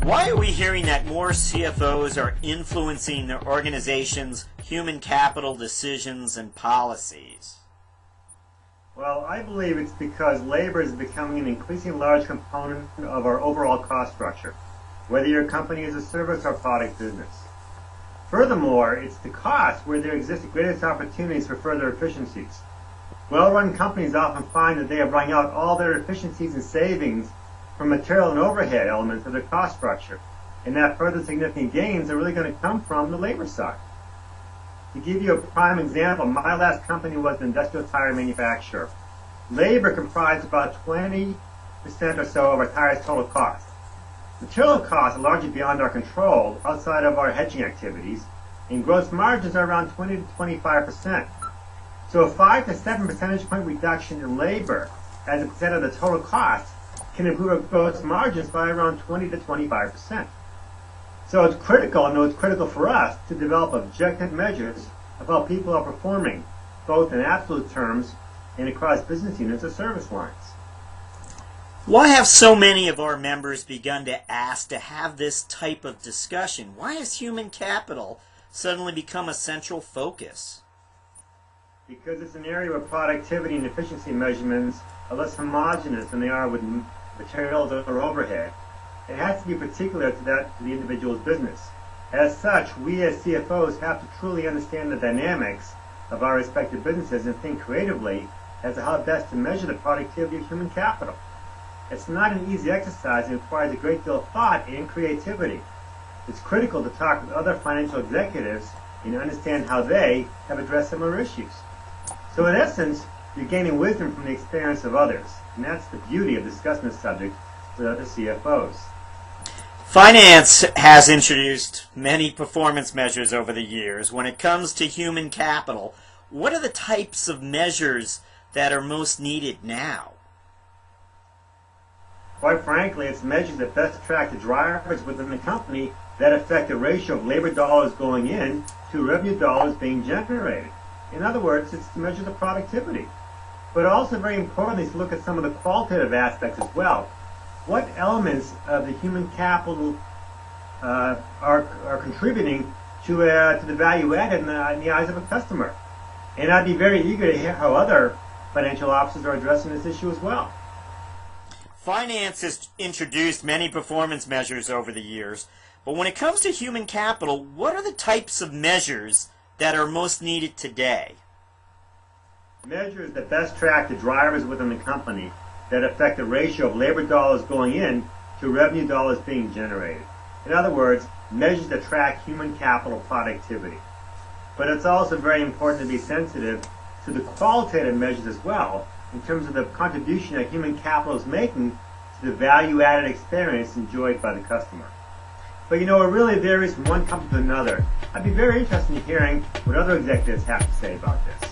Why are we hearing that more CFOs are influencing their organization's human capital decisions and policies? Well, I believe it's because labor is becoming an increasingly large component of our overall cost structure, whether your company is a service or product business. Furthermore, it's the cost where there exist the greatest opportunities for further efficiencies. Well-run companies often find that they have rung out all their efficiencies and savings from material and overhead elements of their cost structure, and that further significant gains are really going to come from the labor side. To give you a prime example, my last company was an industrial tire manufacturer. Labor comprised about 20% or so of our tire's total cost. Material costs are largely beyond our control, outside of our hedging activities, and gross margins are around 20 to 25%. So a 5 to 7 percentage point reduction in labor as a percent of the total cost can improve our gross margins by around 20 to 25%. So it's critical, I know it's critical for us, to develop objective measures of how people are performing, both in absolute terms and across business units or service lines. Why have so many of our members begun to ask to have this type of discussion? Why has human capital suddenly become a central focus? Because it's an area where productivity and efficiency measurements are less homogeneous than they are with materials or overhead. It has to be particular to the individual's business. As such, we as CFOs have to truly understand the dynamics of our respective businesses and think creatively as to how best to measure the productivity of human capital. It's not an easy exercise and requires a great deal of thought and creativity. It's critical to talk with other financial executives and understand how they have addressed similar issues. So in essence, you're gaining wisdom from the experience of others, and that's the beauty of discussing this subject with other CFOs. Finance has introduced many performance measures over the years. When it comes to human capital, what are the types of measures that are most needed now? Quite frankly, it's measures that best track the drivers within the company that affect the ratio of labor dollars going in to revenue dollars being generated. In other words, it's to measure the productivity. But also very importantly is to look at some of the qualitative aspects as well. What elements of the human capital are contributing to the value added in the eyes of a customer? And I'd be very eager to hear how other financial officers are addressing this issue as well. Finance has introduced many performance measures over the years, but when it comes to human capital, what are the types of measures that are most needed today? Measures that best track the drivers within the company that affect the ratio of labor dollars going in to revenue dollars being generated. In other words, measures that track human capital productivity. But it's also very important to be sensitive to the qualitative measures as well, in terms of the contribution that human capital is making to the value-added experience enjoyed by the customer. But you know, it really varies from one company to another. I'd be very interested in hearing what other executives have to say about this.